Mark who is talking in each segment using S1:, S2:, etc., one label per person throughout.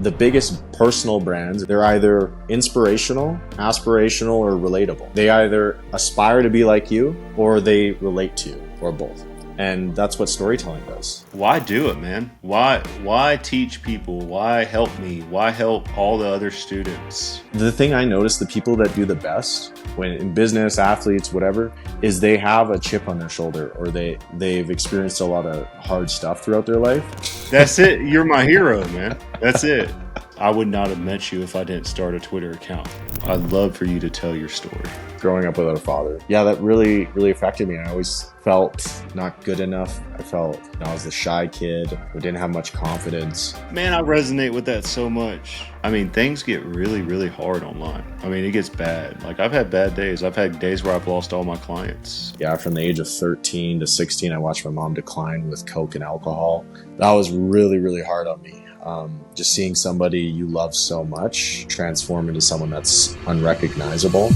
S1: The biggest personal brands, they're either inspirational, aspirational, or relatable. They either aspire to be like you or they relate to you, or both. And that's what storytelling does.
S2: Why do it, man? Why teach people? Why help me? Why help all the other students?
S1: The thing I notice, the people that do the best when in business, athletes, whatever, is they have a chip on their shoulder, or they've experienced a lot of hard stuff throughout their life.
S2: That's it. You're my hero, man. That's it. I would not have met you if I didn't start a Twitter account. I'd love for you to tell your story.
S1: Growing up without a father. Yeah, that really affected me. I always felt not good enough. I felt I was the shy kid who didn't have much confidence.
S2: Man, I resonate with that so much. I mean, things get really hard online. I mean, it gets bad. Like, I've had bad days. I've had days where I've lost all my clients.
S1: Yeah, from the age of 13 to 16, I watched my mom decline with coke and alcohol. That was really hard on me. Just seeing somebody you love so much transform into someone that's unrecognizable.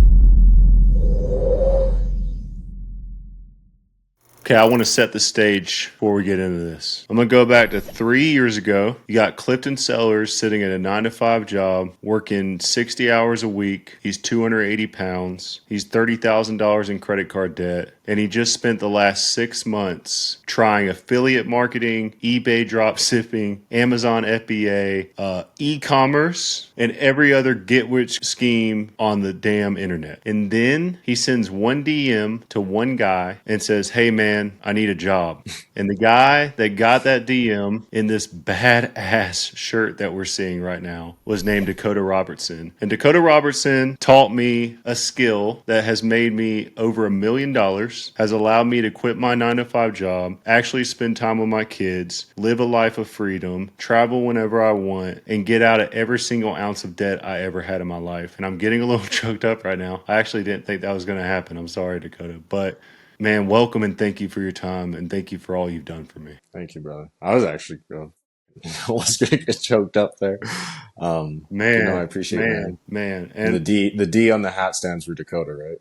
S2: Okay, I want to set the stage before we get into this. I'm going to go back to 3 years ago. You got Clifton Sellers sitting at a 9-to-5 job, working 60 hours a week. He's 280 pounds. He's $30,000 in credit card debt. And he just spent the last 6 months trying affiliate marketing, eBay drop shipping, Amazon FBA, e-commerce, and every other get-rich scheme on the damn internet. And then he sends one DM to one guy and says, "Hey man, I need a job." And the guy that got that DM in this badass shirt that we're seeing right now was named Dakota Robertson. And Dakota Robertson taught me a skill that has made me over $1 million, has allowed me to quit my 9-to-5 job, actually spend time with my kids, live a life of freedom, travel whenever I want, and get out of every single ounce of debt I ever had in my life. And I'm getting a little choked up right now. I actually didn't think that was going to happen. I'm sorry, Dakota. But man, welcome and thank you for your time and thank you for all you've done for me.
S1: Thank you, brother. I was actually almost gonna get choked up there. I appreciate it, man. And the D on the hat stands for Dakota, right?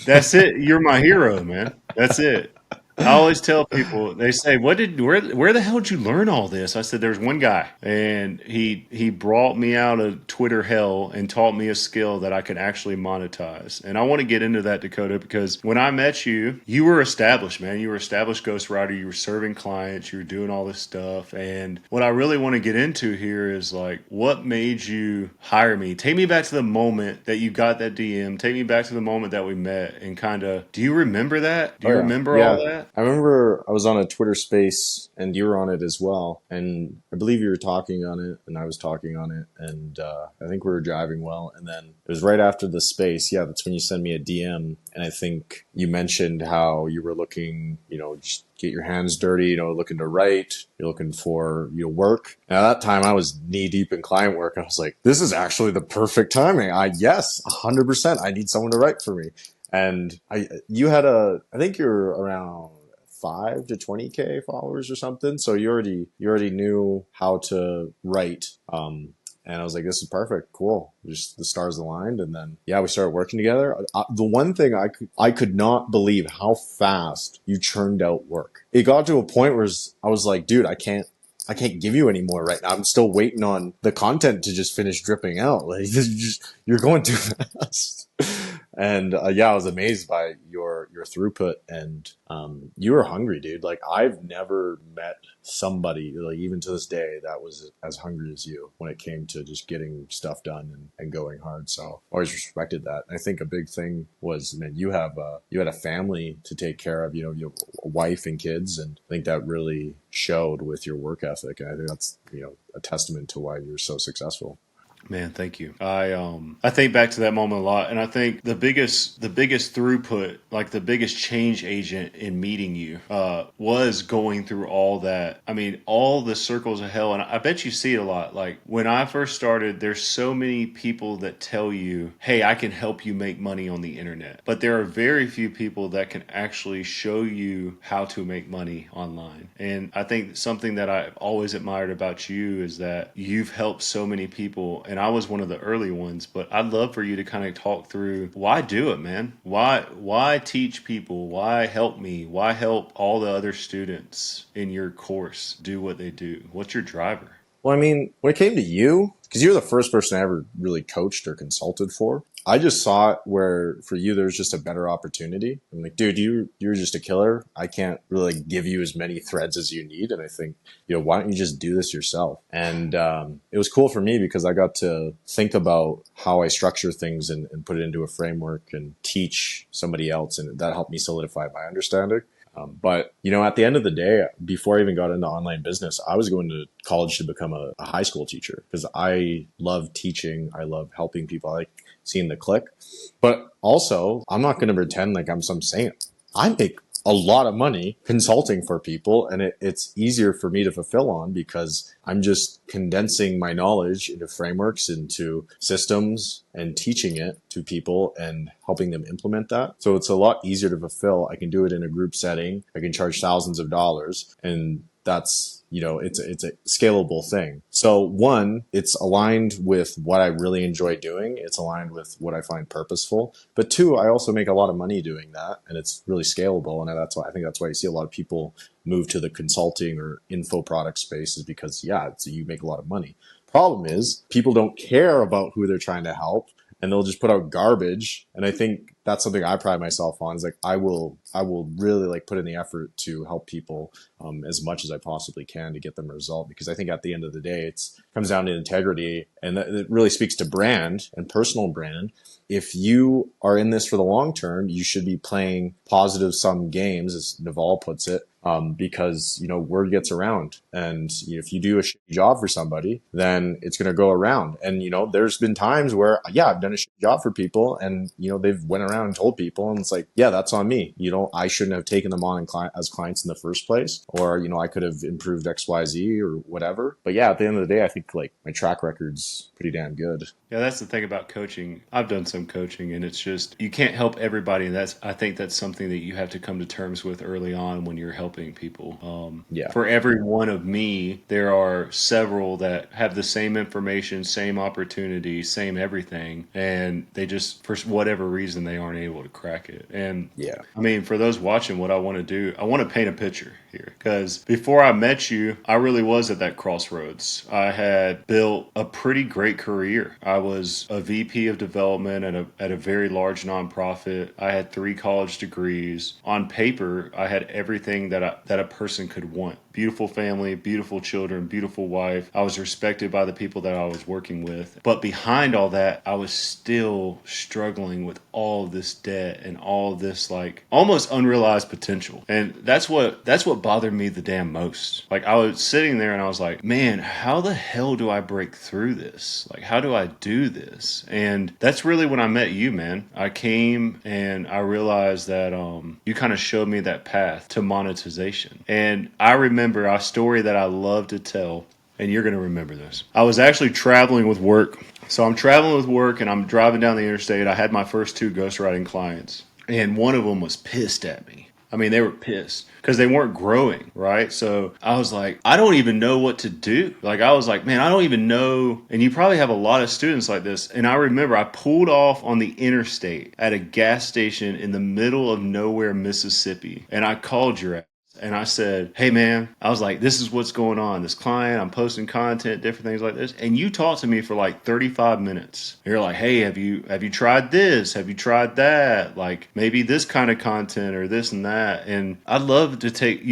S2: That's it. You're my hero, man. That's it. I always tell people, they say, where the hell did you learn all this? I said, there's one guy, and he brought me out of Twitter hell and taught me a skill that I could actually monetize. And I want to get into that, Dakota, because when I met you, you were established, man. You were established ghostwriter. You were serving clients. You were doing all this stuff. And what I really want to get into here is like, what made you hire me? Take me back to the moment that you got that DM. Take me back to the moment that we met and kind of, do you remember that? Do you remember all that?
S1: I remember I was on a Twitter space and you were on it as well. And I believe you were talking on it and I was talking on it. And I think we were driving well. And then it was right after the space. Yeah, that's when you sent me a DM. And I think you mentioned how you were looking, just get your hands dirty, looking to write. You're looking for work. And at that time, I was knee deep in client work. I was like, this is actually the perfect timing. Yes, 100%. I need someone to write for me. And I think you're around 5 to 20K followers or something. So you already knew how to write. And I was like, this is perfect. Cool. Just the stars aligned. And then, we started working together. The one thing I could not believe how fast you churned out work. It got to a point where I was like, dude, I can't give you any more right now. I'm still waiting on the content to just finish dripping out. Like, you're going too fast. And I was amazed by your throughput, and you were hungry, dude. Like, I've never met somebody, like, even to this day, that was as hungry as you when it came to just getting stuff done and going hard. So always respected that. And I think a big thing was, man, you had a family to take care of. You have a wife and kids, and I think that really showed with your work ethic. And I think that's a testament to why you're so successful.
S2: Man, thank you. I think back to that moment a lot, and I think the biggest throughput, like the biggest change agent in meeting you, was going through all that. I mean, all the circles of hell, and I bet you see it a lot. Like when I first started, there's so many people that tell you, "Hey, I can help you make money on the internet," but there are very few people that can actually show you how to make money online. And I think something that I've always admired about you is that you've helped so many people. And I was one of the early ones, but I'd love for you to kind of talk through why do it, man? Why teach people? Why help me? Why help all the other students in your course do what they do? What's your driver?
S1: Well, I mean, when it came to you, because you're the first person I ever really coached or consulted for, I just saw it where for you there's just a better opportunity. I'm like, dude, you're just a killer. I can't really give you as many threads as you need, and I think why don't you just do this yourself? And it was cool for me because I got to think about how I structure things and put it into a framework and teach somebody else, and that helped me solidify my understanding. But at the end of the day, before I even got into online business, I was going to college to become a high school teacher because I love teaching. I love helping people. I like seeing the click. But also, I'm not going to pretend like I'm some saint. I make a lot of money consulting for people, and it's easier for me to fulfill on because I'm just condensing my knowledge into frameworks, into systems, and teaching it to people and helping them implement that. So it's a lot easier to fulfill. I can do it in a group setting. I can charge thousands of dollars, and that's it's a scalable thing. So one, it's aligned with what I really enjoy doing. It's aligned with what I find purposeful. But two, I also make a lot of money doing that, and it's really scalable. And I think that's why you see a lot of people move to the consulting or info product space, is because you make a lot of money. Problem is, people don't care about who they're trying to help, and they'll just put out garbage. And I think that's something I pride myself on, is like I will really like put in the effort to help people as much as I possibly can to get them a result, because I think at the end of the day it comes down to integrity, and it really speaks to brand and personal brand. If you are in this for the long term, you should be playing positive sum games, as Naval puts it, because word gets around, and if you do a shitty job for somebody, then it's going to go around. And there's been times where I've done a shitty job for people, and they've went around and told people, and it's like, that's on me. I shouldn't have taken them on as clients in the first place, or I could have improved XYZ or whatever. But at the end of the day, I think like my track record's pretty damn good.
S2: Yeah, that's the thing about coaching. I've done some coaching, and it's just you can't help everybody, and I think that's something that you have to come to terms with early on when you're helping people.
S1: Yeah.
S2: For every one of me, there are several that have the same information, same opportunity, same everything, and they just, for whatever reason, they aren't able to crack it. And
S1: Yeah.
S2: I mean, for those watching, what I want to do, I want to paint a picture here, because before I met you, I really was at that crossroads. I had built a pretty great career. I was a VP of development at a very large nonprofit. I had 3 college degrees. On paper, I had everything that a person could want. Beautiful family, beautiful children, beautiful wife. I was respected by the people that I was working with. But behind all that, I was still struggling with all of this debt and all of this like almost unrealized potential. And that's what bothered me the damn most. Like, I was sitting there and I was like, man, how the hell do I break through this? Like, how do I do this? And that's really when I met you, man. I came and I realized that you kind of showed me that path to monetization. And I remember a story that I love to tell, and you're going to remember this. I was actually traveling with work. So I'm traveling with work and I'm driving down the interstate. I had my first 2 ghostwriting clients, and one of them was pissed at me. I mean, they were pissed because they weren't growing, right? So I was like, I don't even know what to do. Like, I was like, man, I don't even know. And you probably have a lot of students like this. And I remember I pulled off on the interstate at a gas station in the middle of nowhere, Mississippi. And I called your ass. And I said, hey, man, I was like, this is what's going on. This client, I'm posting content, different things like this. And you talked to me for like 35 minutes. You're like, hey, have you tried this? Have you tried that? Like, maybe this kind of content or this and that. And I'd love to take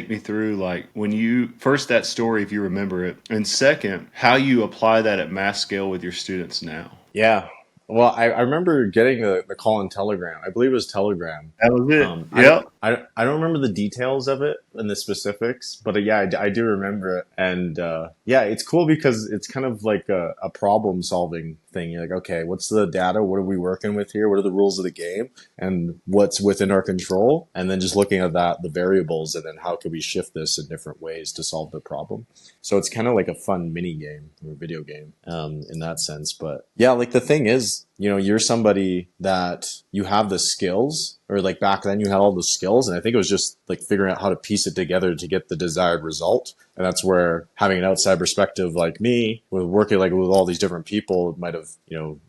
S2: me through, like, when you first, that story, if you remember it. And second, how you apply that at mass scale with your students now.
S1: Yeah. Well, I remember getting the call in Telegram. I believe it was Telegram.
S2: That was it.
S1: I don't,
S2: Yep.
S1: I don't remember the details of it and the specifics, but I do remember it. And it's cool because it's kind of like a problem solving thing. You're like, okay, what's the data? What are we working with here? What are the rules of the game? And what's within our control? And then just looking at the variables, and then how can we shift this in different ways to solve the problem? So it's kind of like a fun mini game or video game in that sense. But like the thing is, you're somebody that you have the skills, or like back then you had all the skills. And I think it was just like figuring out how to piece it together to get the desired result. And that's where having an outside perspective like me, with working like with all these different people, might have,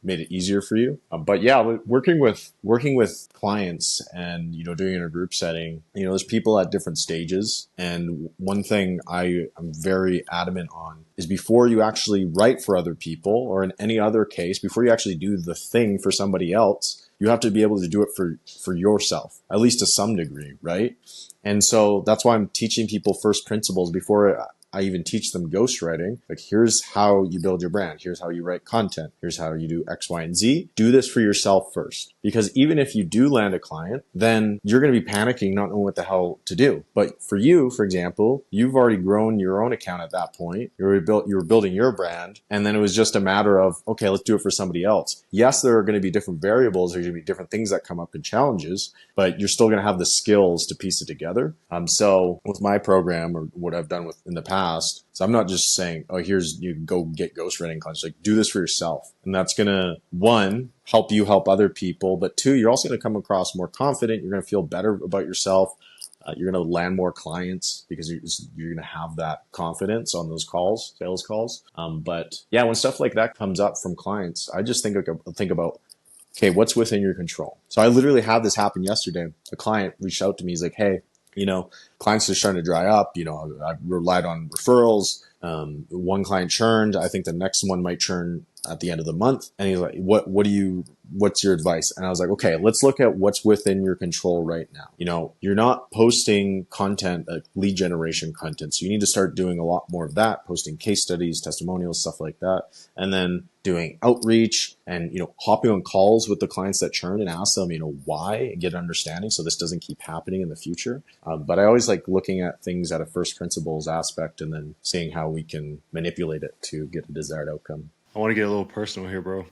S1: made it easier for you. But working with clients and, doing it in a group setting, there's people at different stages. And one thing I'm very adamant on is before you actually write for other people, or in any other case, before you actually do the thing for somebody else, you have to be able to do it for yourself, at least to some degree, right? And so that's why I'm teaching people first principles before I even teach them ghostwriting. Like, here's how you build your brand. Here's how you write content. Here's how you do X, Y, and Z. Do this for yourself first. Because even if you do land a client, then you're going to be panicking, not knowing what the hell to do. But for you, for example, you've already grown your own account at that point. You were building your brand. And then it was just a matter of, okay, let's do it for somebody else. Yes, there are going to be different variables. There's going to be different things that come up in challenges, but you're still going to have the skills to piece it together. So with my program, or what I've done with in the past, so I'm not just saying, oh, here's, you go get ghostwriting clients. Like, do this for yourself. And that's going to, one, help you help other people. But two, you're also going to come across more confident. You're going to feel better about yourself. You're going to land more clients because you're going to have that confidence on those calls, sales calls. But yeah, when stuff like that comes up from clients, I just think about, okay, what's within your control? So I literally had this happen yesterday. A client reached out to me. He's like, hey, clients are starting to dry up. I relied on referrals. One client churned. I think the next one might churn at the end of the month. And he's like, what's your advice? And I was like, okay, let's look at what's within your control right now. You're not posting content, lead generation content. So you need to start doing a lot more of that, posting case studies, testimonials, stuff like that. And then doing outreach and, hopping on calls with the clients that churn and ask them, why, and get an understanding so this doesn't keep happening in the future. But I always like looking at things at a first principles aspect and then seeing how we can manipulate it to get a desired outcome.
S2: I want to get a little personal here, bro.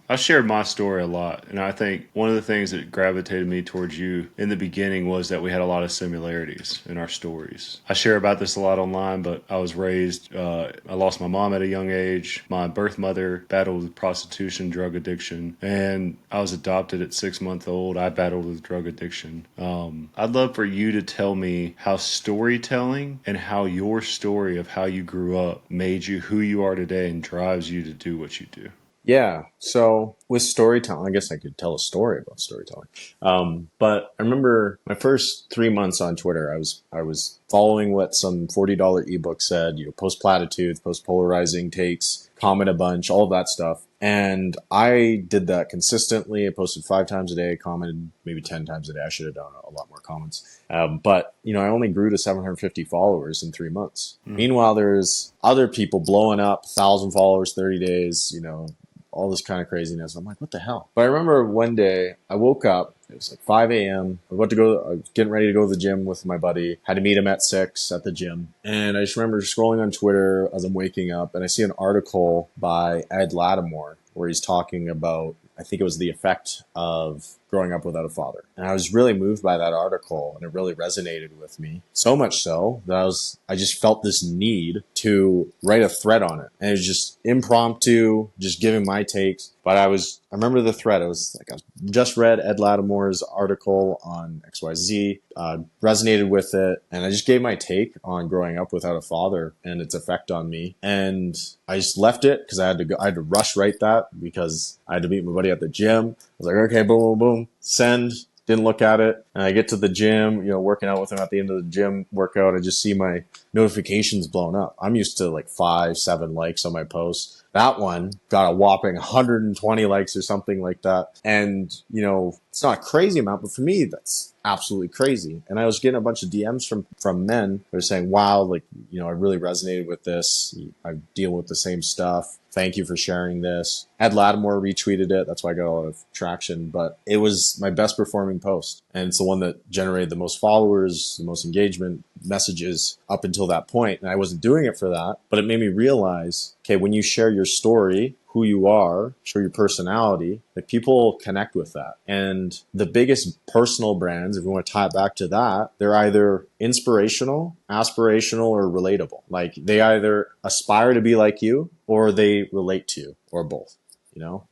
S2: I shared my story a lot, and I think one of the things that gravitated me towards you in the beginning was that we had a lot of similarities in our stories. I share about this a lot online, but I was raised, I lost my mom at a young age. My birth mother battled with prostitution, drug addiction, and I was adopted at 6 months old. I battled with drug addiction. I'd love for you to tell me how storytelling and how your story of how you grew up made you who you are today and drives you to do what you do.
S1: Yeah. So with storytelling, I guess I could tell a story about storytelling. But I remember my first 3 months on Twitter, I was following what some $40 ebook said, post platitudes, post polarizing takes, comment a bunch, all of that stuff. And I did that consistently. I posted 5 times a day, commented maybe 10 times a day. I should have done a lot more comments. But I only grew to 750 followers in 3 months. Meanwhile, there's other people blowing up, 1,000 followers, 30 days, all this kind of craziness. I'm like, what the hell? But I remember one day I woke up, it was like 5 a.m. I was getting ready to go to the gym with my buddy. Had to meet him at 6 at the gym. And I just remember scrolling on Twitter as I'm waking up, and I see an article by Ed Lattimore where he's talking about, I think it was the effect of growing up without a father. And I was really moved by that article, and it really resonated with me. So much so that I just felt this need to write a thread on it. And it was just impromptu, just giving my takes. But I remember the thread. It was like, I just read Ed Lattimore's article on XYZ, resonated with it. And I just gave my take on growing up without a father and its effect on me. And I just left it because I had to rush write that because I had to meet my buddy at the gym. I was like, okay, boom, boom, boom, send. Didn't look at it. And I get to the gym, working out with him at the end of the gym workout. I just see my notifications blown up. I'm used to like 5, 7 likes on my posts. That one got a whopping 120 likes or something like that. And, it's not a crazy amount, but for me, that's absolutely crazy. And I was getting a bunch of DMs from men who were saying, wow, like, I really resonated with this. I deal with the same stuff. Thank you for sharing this. Ed Lattimore retweeted it. That's why I got a lot of traction, but it was my best performing post. And it's the one that generated the most followers, the most engagement messages up until that point. And I wasn't doing it for that, but it made me realize, okay, when you share your story, who you are, show your personality, like people connect with that. And the biggest personal brands, if we want to tie it back to that, they're either inspirational, aspirational, or relatable. Like they either aspire to be like you or they relate to you, or both.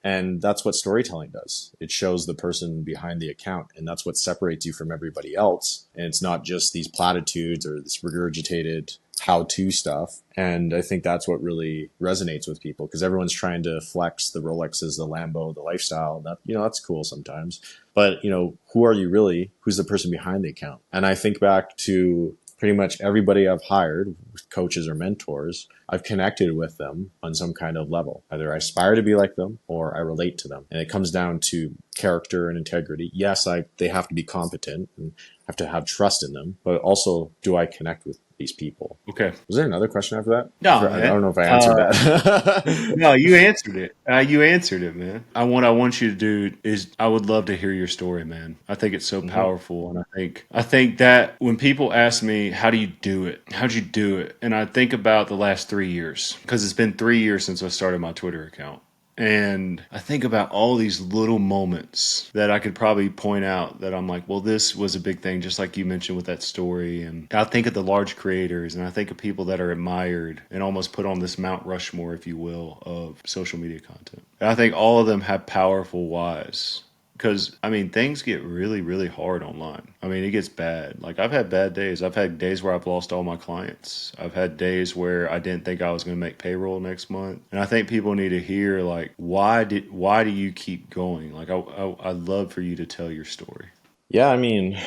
S1: And that's what storytelling does. It shows the person behind the account, and that's what separates you from everybody else. And it's not just these platitudes or this regurgitated how-to stuff. And I think that's what really resonates with people, because everyone's trying to flex the Rolexes, the Lambo, the lifestyle. That, that's cool sometimes. But, who are you really? Who's the person behind the account? And I think back to pretty much everybody I've hired, coaches or mentors, I've connected with them on some kind of level. Either I aspire to be like them or I relate to them. And it comes down to character and integrity. Yes, they have to be competent and have to have trust in them, but also, do I connect with these people?
S2: Okay.
S1: Was there another question after that?
S2: No,
S1: I
S2: man.
S1: don't know if I answered that.
S2: No, you answered it. You answered it, man. I want you to do is I would love to hear your story, man. I think it's so
S1: Mhm.
S2: powerful, and I think that when people ask me how do you do it, how'd you do it, and I think about the last 3 years because it's been 3 years since I started my Twitter account. And I think about all these little moments that I could probably point out that I'm like, well, this was a big thing, just like you mentioned with that story. And I think of the large creators and I think of people that are admired and almost put on this Mount Rushmore, if you will, of social media content. And I think all of them have powerful whys. Because, I mean, things get really, really hard online. I mean, it gets bad. Like, I've had bad days. I've had days where I've lost all my clients. I've had days where I didn't think I was going to make payroll next month. And I think people need to hear, like, why do you keep going? Like, I'd love for you to tell your story.
S1: Yeah, I mean,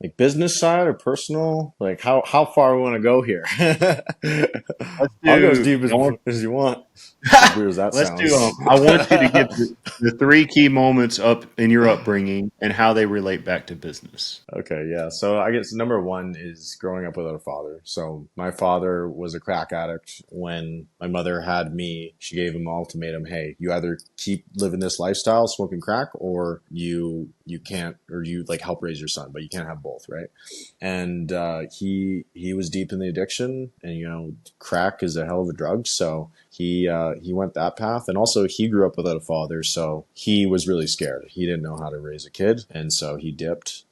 S1: like business side or personal? Like how far we want to go here?
S2: Let's
S1: I'll go as
S2: do.
S1: deep as you want. As weird as that
S2: Let's do.
S1: sounds.
S2: I want you to give the three key moments up in your upbringing and how they relate back to business.
S1: Okay, yeah. So I guess number one is growing up without a father. So my father was a crack addict. When my mother had me, she gave him an ultimatum: hey, you either keep living this lifestyle, smoking crack, or you can't, or you like help raise your son, but you can't have both, right? And he was deep in the addiction, and crack is a hell of a drug. So he went that path, and also he grew up without a father, so he was really scared. He didn't know how to raise a kid, and so he dipped.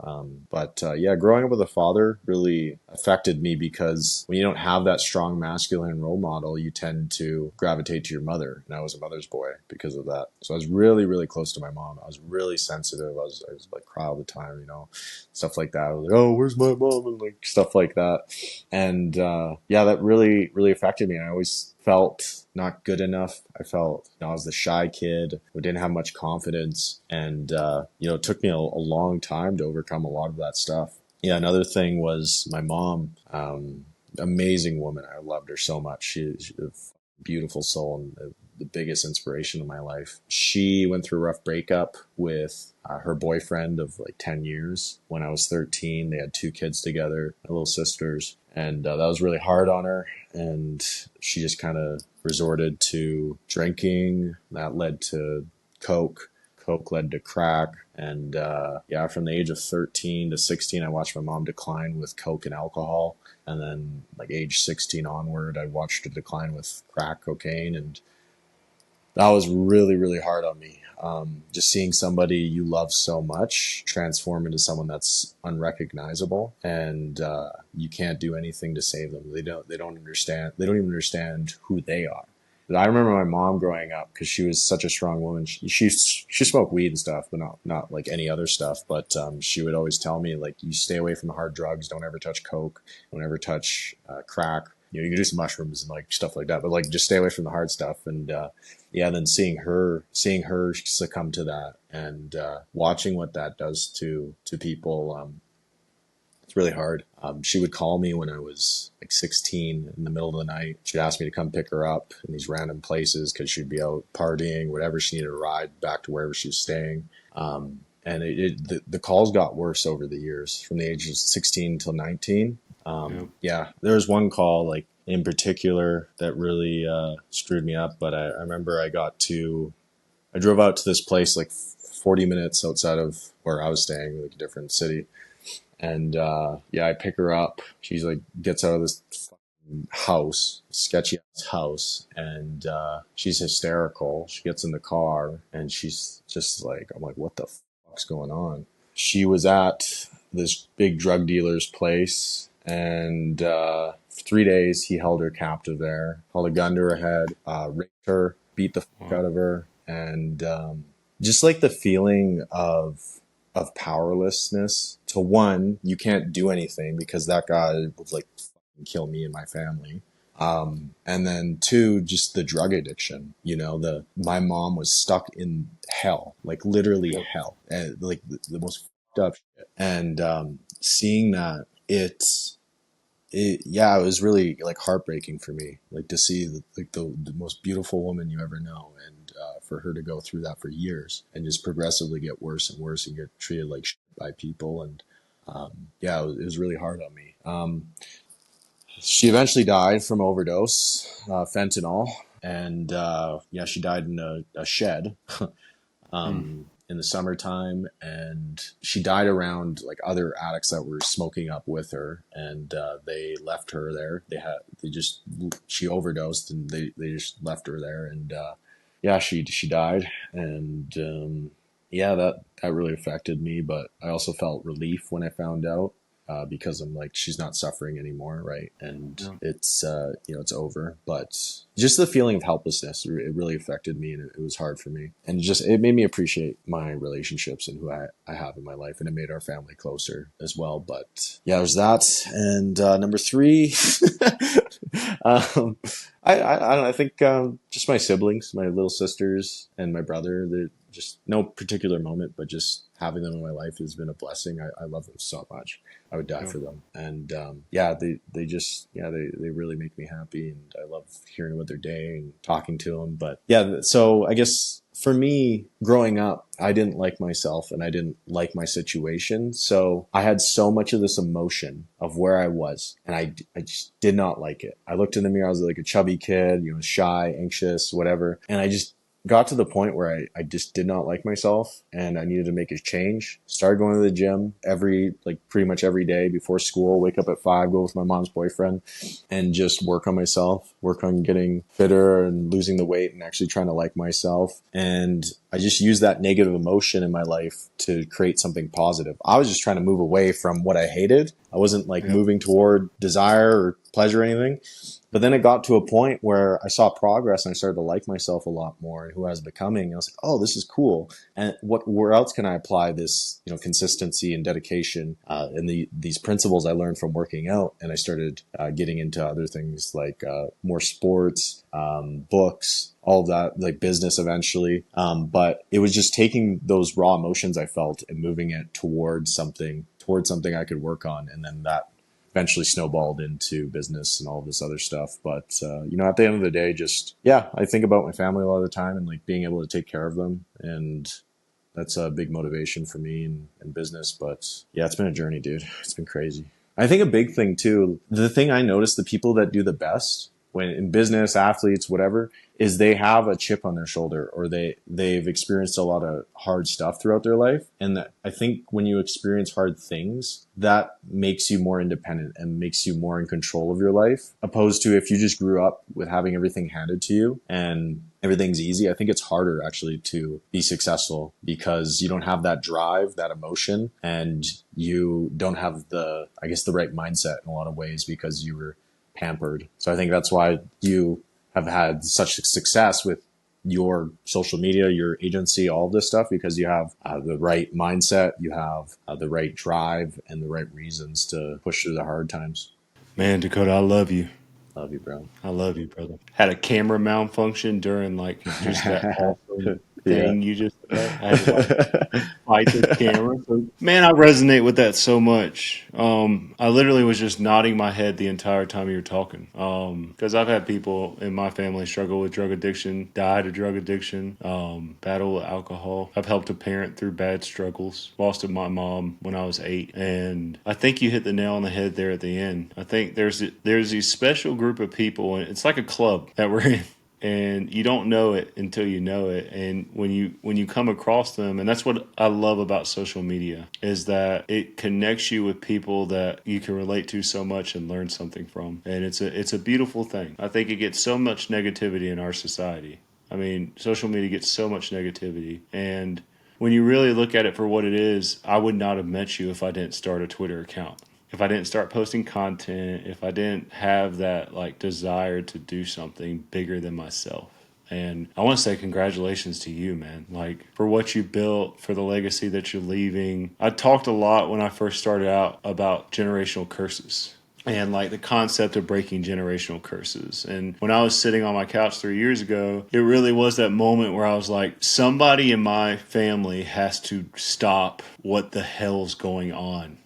S1: But yeah, growing up with a father really affected me because when you don't have that strong masculine role model, you tend to gravitate to your mother, and I was a mother's boy because of that. So I was really, really close to my mom. I was really sensitive. I was like cry all the time, stuff like that. I was like, oh, where's my mom, and like stuff like that. And yeah, that really, really affected me. And I always felt not good enough. I felt I was the shy kid who didn't have much confidence, and it took me a long time to overcome a lot of that stuff. Yeah, another thing was my mom. Amazing woman. I loved her so much. She's a beautiful soul and the biggest inspiration in my life. She went through a rough breakup with her boyfriend of like 10 years when I was 13. They had two kids together, my little sisters, and that was really hard on her. And she just kind of resorted to drinking. That led to coke. Coke led to crack. And yeah, from the age of 13 to 16, I watched my mom decline with coke and alcohol. And then like age 16 onward, I watched her decline with crack cocaine. And that was really, really hard on me. Just seeing somebody you love so much transform into someone that's unrecognizable, and you can't do anything to save them. They don't understand. They don't even understand who they are. But I remember my mom growing up because she was such a strong woman. She smoked weed and stuff, but not like any other stuff. But she would always tell me, like, you stay away from the hard drugs. Don't ever touch coke. Don't ever touch crack. You can do some mushrooms and like stuff like that, but like just stay away from the hard stuff. And yeah, then seeing her succumb to that, and watching what that does to people, it's really hard. She would call me when I was like 16 in the middle of the night. She'd ask me to come pick her up in these random places because she'd be out partying, whatever. She needed a ride back to wherever she was staying. And the calls got worse over the years from the age of 16 till 19.
S2: Yep.
S1: Yeah, there was one call like in particular that really screwed me up. But I remember I drove out to this place like 40 minutes outside of where I was staying, like a different city. And yeah, I pick her up. She's like gets out of this house, sketchy house, and she's hysterical. She gets in the car and she's just like, I'm like, what the fuck's going on? She was at this big drug dealer's place, and for 3 days he held her captive there, held a gun to her head, raped her, beat the fuck out of her, and just like the feeling of powerlessness. To one, you can't do anything because that guy would like kill me and my family. And then two, just the drug addiction. My mom was stuck in hell, like literally hell, and like the most fucked up shit. And seeing that, Yeah, it was really like heartbreaking for me, like to see the most beautiful woman you ever know, and for her to go through that for years and just progressively get worse and worse and get treated like shit by people. And yeah, it was really hard on me. She eventually died from overdose, fentanyl, and yeah, she died in a shed
S2: Mm.
S1: in the summertime, and she died around like other addicts that were smoking up with her, and they left her there. They just she overdosed, and they just left her there, and yeah, she died, and yeah, that really affected me. But I also felt relief when I found out. Because I'm like, she's not suffering anymore, right? And
S2: Yeah.
S1: it's it's over. But just the feeling of helplessness, it really affected me, and it was hard for me. And just it made me appreciate my relationships and who I have in my life, and it made our family closer as well. But yeah, there's that. And number three, um, I don't know. I think just my siblings, my little sisters, and my brother. They're just no particular moment, but just having them in my life has been a blessing. I love them so much. I would die
S2: Yeah.
S1: for them. And yeah, they just they really make me happy, and I love hearing about their day and talking to them. But yeah, so I guess for me, growing up, I didn't like myself and I didn't like my situation. So I had so much of this emotion of where I was, and I just did not like it. I looked in the mirror, I was like a chubby kid, shy, anxious, whatever. And I just got to the point where I just did not like myself, and I needed to make a change. Started going to the gym pretty much every day before school, wake up at 5, go with my mom's boyfriend, and just work on myself, work on getting fitter and losing the weight and actually trying to like myself. And I just used that negative emotion in my life to create something positive. I was just trying to move away from what I hated. I wasn't like
S2: Yep.
S1: moving toward desire or pleasure or anything. But then it got to a point where I saw progress and I started to like myself a lot more and who I was becoming. I was like, oh, this is cool. And where else can I apply this, consistency and dedication and these principles I learned from working out? And I started getting into other things like more sports, books, all of that, like business eventually. But it was just taking those raw emotions I felt and moving it towards something I could work on. And then that eventually snowballed into business and all this other stuff. But at the end of the day, just yeah, I think about my family a lot of the time and like being able to take care of them, and that's a big motivation for me in business. But yeah, it's been a journey, dude. It's been crazy. I think a big thing too, the thing I notice, the people that do the best when in business, athletes, whatever, is they have a chip on their shoulder, or they've experienced a lot of hard stuff throughout their life. And that, I think when you experience hard things, that makes you more independent and makes you more in control of your life, opposed to if you just grew up with having everything handed to you and everything's easy. I think it's harder actually to be successful because you don't have that drive, that emotion, and you don't have the right mindset in a lot of ways because you were pampered. So I think that's why you have had such success with your social media, your agency, all of this stuff, because you have the right mindset, you have the right drive, and the right reasons to push through the hard times.
S2: Man, Dakota, I love you.
S1: Love you, bro.
S2: I love you, brother. Had a camera malfunction during like just that awesome
S1: Yeah.
S2: thing you just said. I had to like fight the camera. So, man, I resonate with that so much. I literally was just nodding my head the entire time you were talking. Because I've had people in my family struggle with drug addiction, died of drug addiction, battle with alcohol. I've helped a parent through bad struggles. Lost my mom when I was 8, and I think you hit the nail on the head there at the end. I think there's a special group of people, and it's like a club that we're in, and you don't know it until you know it. And when you come across them, and that's what I love about social media, is that it connects you with people that you can relate to so much and learn something from. And it's a beautiful thing. I think it gets so much negativity in our society. I mean, social media gets so much negativity, and when you really look at it for what it is, I would not have met you if I didn't start a Twitter account, if I didn't start posting content, if I didn't have that like desire to do something bigger than myself. And I want to say congratulations to you, man. Like for what you built, for the legacy that you're leaving. I talked a lot when I first started out about generational curses and like the concept of breaking generational curses. And when I was sitting on my couch 3 years ago, it really was that moment where I was like, somebody in my family has to stop what the hell's going on.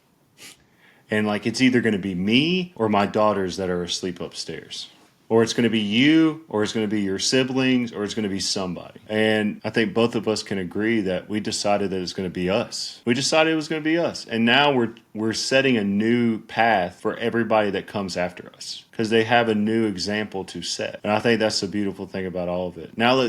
S2: And like, it's either going to be me or my daughters that are asleep upstairs. Or it's going to be you, or it's going to be your siblings, or it's going to be somebody. And I think both of us can agree that we decided that it's going to be us. We decided it was going to be us. And now we're setting a new path for everybody that comes after us because they have a new example to set. And I think that's the beautiful thing about all of it. Now I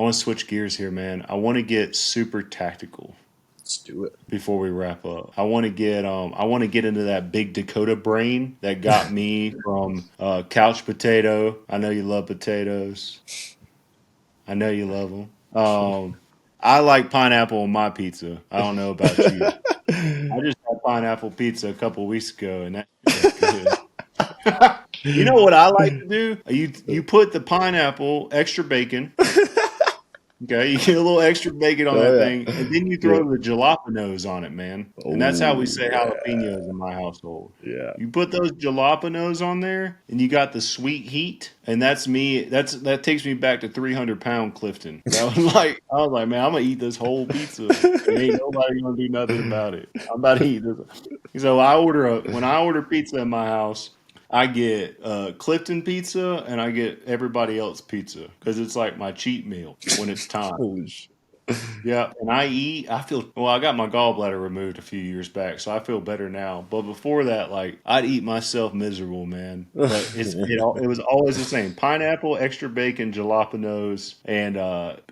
S2: want to switch gears here, man. I want to get super tactical.
S1: Let's do it.
S2: Before we wrap up, I want to get into that big Dakota brain that got me from couch potato. I know you love potatoes. I know you love them. I like pineapple on my pizza. I don't know about you. I just had pineapple pizza a couple weeks ago, and that was good. You know what I like to do? You put the pineapple, extra bacon. Okay, you get a little extra bacon on
S1: Oh
S2: that
S1: yeah.
S2: thing, and then you
S1: Yeah.
S2: throw the jalapenos on it, man. And that's how we
S1: Oh
S2: say
S1: yeah.
S2: jalapenos in my household.
S1: Yeah.
S2: You put those jalapenos on there, and you got the sweet heat, and that's me. That takes me back to 300-pound Clifton. I was like, man, I'm gonna eat this whole pizza. And ain't nobody gonna do nothing about it. I'm about to eat this. So when I order pizza in my house, I get Clifton pizza and I get everybody else pizza because it's like my cheat meal when it's time.
S1: Holy shit.
S2: Yeah, and I feel, well, I got my gallbladder removed a few years back, so I feel better now. But before that, like, I'd eat myself miserable, man. But it was always the same: pineapple, extra bacon, jalapenos, and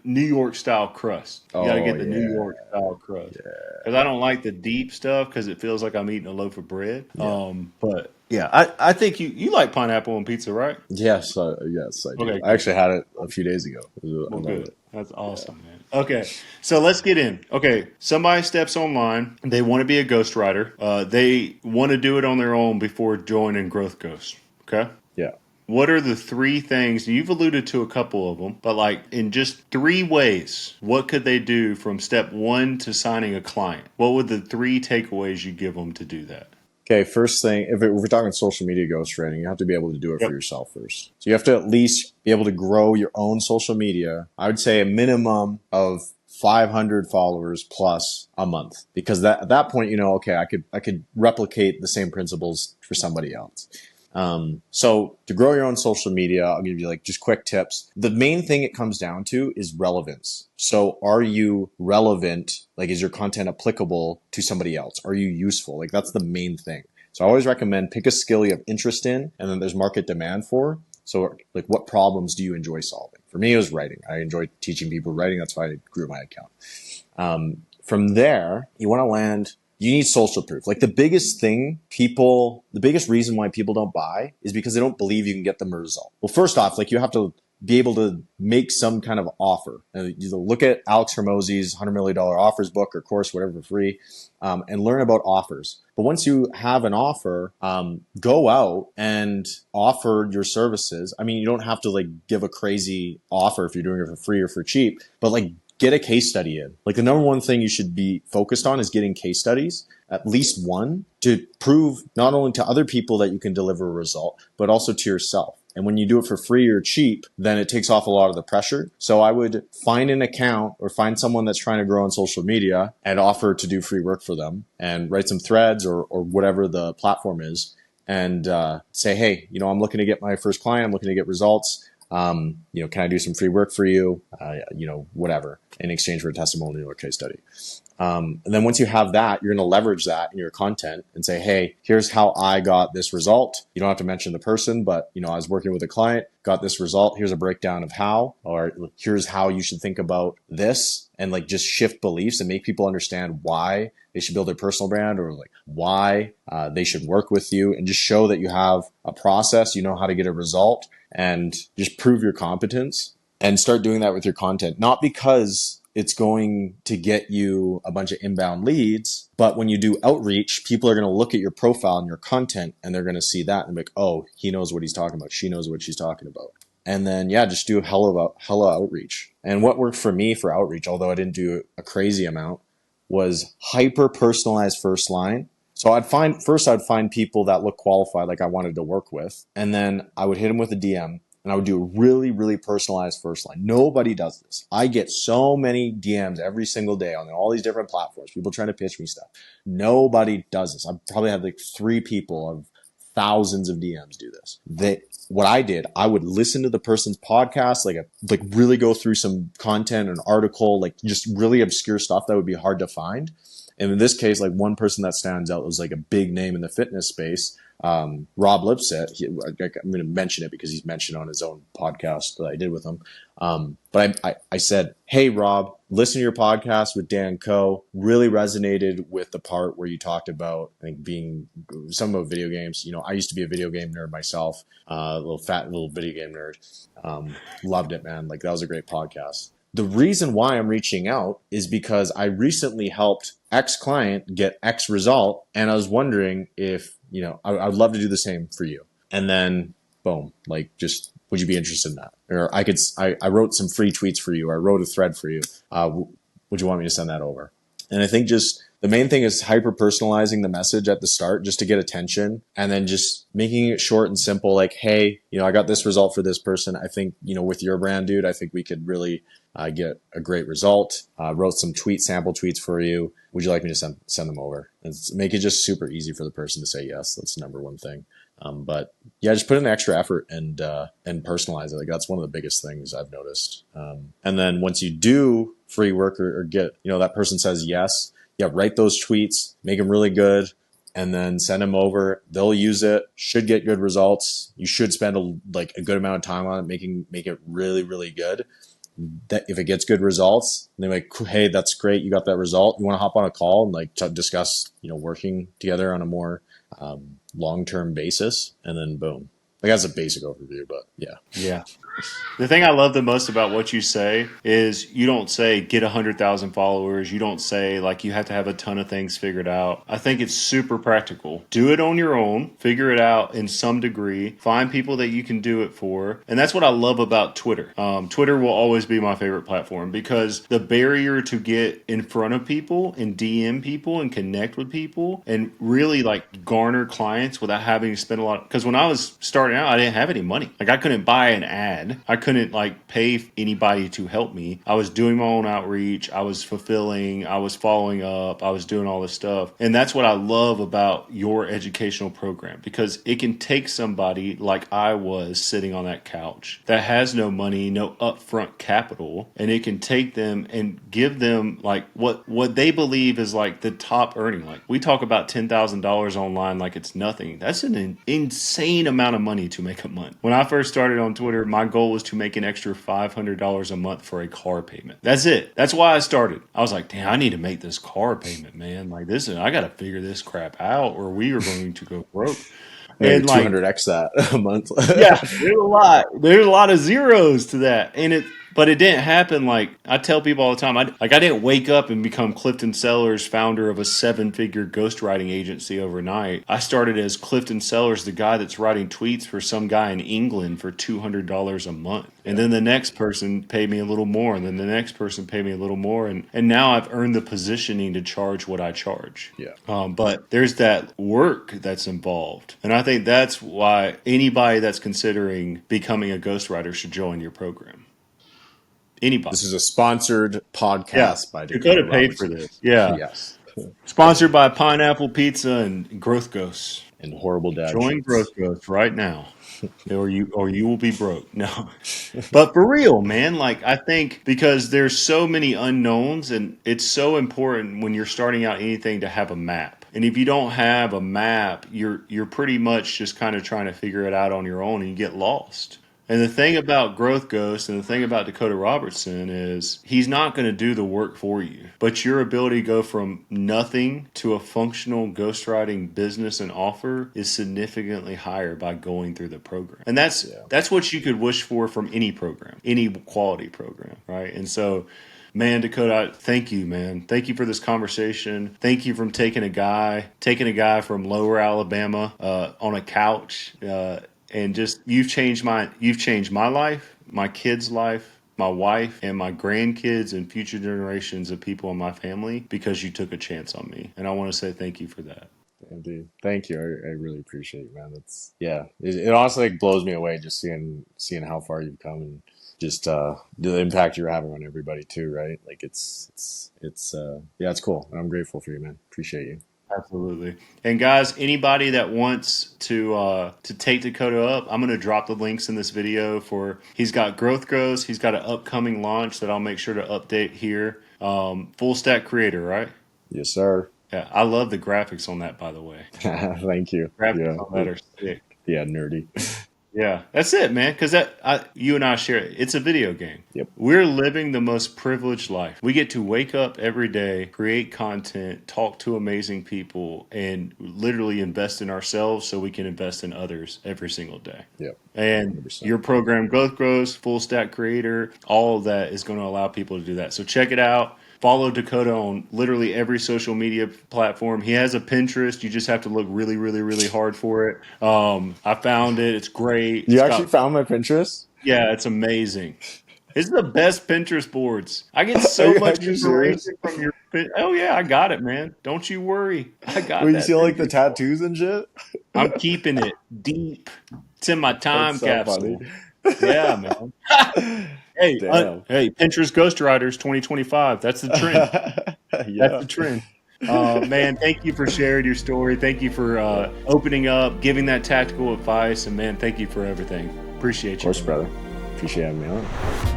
S2: New York style crust. You got to
S1: Oh
S2: get the New
S1: yeah.
S2: York style crust
S1: Yeah.
S2: because I don't like the deep stuff because it feels like I'm eating a loaf of bread.
S1: Yeah.
S2: But yeah, I think you like pineapple on pizza, right?
S1: Yes, yes, I do.
S2: Okay,
S1: I
S2: good.
S1: actually had it a few days ago. I
S2: Well,
S1: love
S2: good.
S1: it.
S2: That's awesome, man. Okay, so let's get in. Okay, somebody steps online. They want to be a ghostwriter. They want to do it on their own before joining Growth Ghost. Okay.
S1: Yeah.
S2: What are the three things? You've alluded to a couple of them, but like in just three ways, what could they do from step one to signing a client? What would the three takeaways you give them to do that?
S1: Okay, first thing, if we're talking social media ghostwriting, you have to be able to do it for
S2: Yep.
S1: yourself first. So you have to at least be able to grow your own social media. I would say a minimum of 500 followers plus a month, because at that point, okay, I could replicate the same principles for somebody else. So to grow your own social media, I'll give you like just quick tips. The main thing it comes down to is relevance. So are you relevant? Like, is your content applicable to somebody else? Are you useful? Like, that's the main thing. So I always recommend pick a skill you have interest in and then there's market demand for. So like, what problems do you enjoy solving? For me, it was writing. I enjoyed teaching people writing. That's why I grew my account. From there, you want to land. You need social proof. Like the biggest reason why people don't buy is because they don't believe you can get them a result. Well, first off, like you have to be able to make some kind of offer. You look at Alex Hormozy's $100 million offers book or course, whatever, for free, and learn about offers. But once you have an offer, go out and offer your services. I mean, you don't have to like give a crazy offer if you're doing it for free or for cheap, but like get a case study in. Like the number one thing you should be focused on is getting case studies, at least one, to prove not only to other people that you can deliver a result, but also to yourself. And when you do it for free or cheap, then it takes off a lot of the pressure. So I would find an account or find someone that's trying to grow on social media and offer to do free work for them and write some threads or whatever the platform is and say, hey, I'm looking to get my first client. I'm looking to get results. Can I do some free work for you? Whatever, in exchange for a testimonial or case study. And then once you have that, you're going to leverage that in your content and say, hey, here's how I got this result. You don't have to mention the person, but, I was working with a client, got this result. Here's a breakdown of how, or here's how you should think about this, and like just shift beliefs and make people understand why they should build their personal brand or like why they should work with you, and just show that you have a process, you know how to get a result, and just prove your competence and start doing that with your content. Not because it's going to get you a bunch of inbound leads, but when you do outreach, people are going to look at your profile and your content and they're going to see that and be like, oh, he knows what he's talking about. She knows what she's talking about. And then, just do hella outreach. And what worked for me for outreach, although I didn't do a crazy amount, was hyper personalized first line. So I'd find people that look qualified, like I wanted to work with. And then I would hit them with a DM and I would do a really, really personalized first line. Nobody does this. I get so many DMs every single day on all these different platforms, people trying to pitch me stuff. Nobody does this. I probably have like 3 people of thousands of DMs do this. What I did, I would listen to the person's podcast, like really go through some content, an article, like just really obscure stuff that would be hard to find. And in this case, like one person that stands out was like a big name in the fitness space. Rob Lipset. I'm going to mention it because he's mentioned on his own podcast that I did with him. But I said, hey, Rob, listen to your podcast with Dan Coe. Really resonated with the part where you talked about, I think, being some about video games. You know, I used to be a video game nerd myself, a little video game nerd. Loved it, man. Like, that was a great podcast. The reason why I'm reaching out is because I recently helped X client get X result. And I was wondering if, you know, I'd love to do the same for you. And then boom, like, just, would you be interested in that? Or I wrote some free tweets for you. Or I wrote a thread for you. Would you want me to send that over? And I think just the main thing is hyper personalizing the message at the start just to get attention, and then just making it short and simple. Like, hey, you know, I got this result for this person. I think, you know, with your brand, dude, I think we could really get a great result. Wrote some sample tweets for you. Would you like me to send them over? And make it just super easy for the person to say yes. That's the number one thing. But yeah, just put in extra effort and personalize it. Like, that's one of the biggest things I've noticed. And then once you do free work or get, you know, that person says yes, yeah, write those tweets, make them really good, and then send them over. They'll use it, should get good results. You should spend a good amount of time on it, make it really, really good. That if it gets good results, they're like, hey, that's great, you got that result. You want to hop on a call and like discuss, you know, working together on a more long-term basis, and then boom. Like, that's a basic overview, but yeah.
S2: Yeah. The thing I love the most about what you say is you don't say get 100,000 followers. You don't say like you have to have a ton of things figured out. I think it's super practical. Do it on your own. Figure it out in some degree. Find people that you can do it for. And that's what I love about Twitter. Twitter will always be my favorite platform because the barrier to get in front of people and DM people and connect with people and really like garner clients without having to spend a lot. Because when I was starting out, I didn't have any money. Like, I couldn't buy an ad. I couldn't like pay anybody to help me. I was doing my own outreach. I was fulfilling. I was following up. I was doing all this stuff. And that's what I love about your educational program, because it can take somebody like I was sitting on that couch that has no money, no upfront capital, and it can take them and give them like what they believe is like the top earning. Like, we talk about $10,000 online like it's nothing. That's an insane amount of money to make a month. When I first started on Twitter, my goal was to make an extra $500 a month for a car payment. That's it. That's why I started. I was like, damn, I need to make this car payment, man. Like, I got to figure this crap out or we are going to go broke.
S1: And
S2: like
S1: 200x that a month.
S2: yeah, there's a lot. There's a lot of zeros to that, but it didn't happen. Like, I tell people all the time, I didn't wake up and become Clifton Sellers, founder of a 7-figure ghostwriting agency overnight. I started as Clifton Sellers, the guy that's writing tweets for some guy in England for $200 a month. And then the next person paid me a little more, and then the next person paid me a little more, and now I've earned the positioning to charge what I charge.
S1: Yeah.
S2: But there's that work that's involved, and I think that's why anybody that's considering becoming a ghostwriter should join your program. Anybody.
S1: This is a sponsored podcast by
S2: Dakota paid
S1: Robertson.
S2: For this. Yeah.
S1: Yes.
S2: Sponsored by Pineapple Pizza and Growth Ghosts.
S1: And Horrible Dad.
S2: Join
S1: shirts.
S2: Growth Ghosts right now. or you will be broke. No. But for real, man, like, I think because there's so many unknowns, and it's so important when you're starting out anything to have a map. And if you don't have a map, you're pretty much just kind of trying to figure it out on your own, and you get lost. And the thing about Growth Ghost and the thing about Dakota Robertson is he's not going to do the work for you. But your ability to go from nothing to a functional ghostwriting business and offer is significantly higher by going through the program. And that's what you could wish for from any program, any quality program, right? And so, man, Dakota, thank you, man. Thank you for this conversation. Thank you for taking a guy from Lower Alabama on a couch. And just you've changed my life, my kids' life, my wife, and my grandkids and future generations of people in my family because you took a chance on me. And I want to say thank you for that.
S1: Indeed. Thank you. I really appreciate it, man. That's yeah. It honestly like blows me away just seeing how far you've come and just the impact you're having on everybody too, right? Like it's yeah, it's cool. And I'm grateful for you, man. Appreciate you.
S2: Absolutely. And guys, anybody that wants to take Dakota up, I'm going to drop the links in this video for he's got Growth Grows, he's got an upcoming launch that I'll make sure to update here. Full stack creator, right?
S1: Yes, sir.
S2: Yeah, I love the graphics on that, by the way.
S1: Thank you.
S2: Graphics
S1: Yeah.
S2: on that are sick.
S1: Yeah, nerdy.
S2: Yeah, that's it, man. Because you and I share it. It's a video game.
S1: Yep.
S2: We're living the most privileged life. We get to wake up every day, create content, talk to amazing people, and literally invest in ourselves so we can invest in others every single day.
S1: Yep.
S2: And
S1: 100%.
S2: your program, Growth Grows, Full Stack Creator, all of that is going to allow people to do that. So check it out. Follow Dakota on literally every social media platform. He has a Pinterest. You just have to look really, really, really hard for it. I found it. It's great.
S1: You
S2: It's
S1: actually
S2: got,
S1: found my Pinterest?
S2: yeah, it's amazing. It's the best Pinterest boards. I get
S1: Are
S2: so
S1: you
S2: much
S1: actually serious?
S2: information from your. Oh yeah, I got it, man. Don't you worry. I got
S1: Where you
S2: that
S1: see like the
S2: Pinterest board.
S1: tattoos and shit?
S2: I'm keeping it deep. It's in my time
S1: That's so funny.
S2: capsule. Yeah, man. Hey,
S1: Damn.
S2: hey, Pinterest Ghostwriters 2025. That's the trend. That's
S1: Yeah.
S2: the trend. Man, thank you for sharing your story. Thank you for opening up, giving that tactical advice, and man, thank you for everything. Appreciate
S1: Of
S2: you.
S1: course, brother. Appreciate having me on.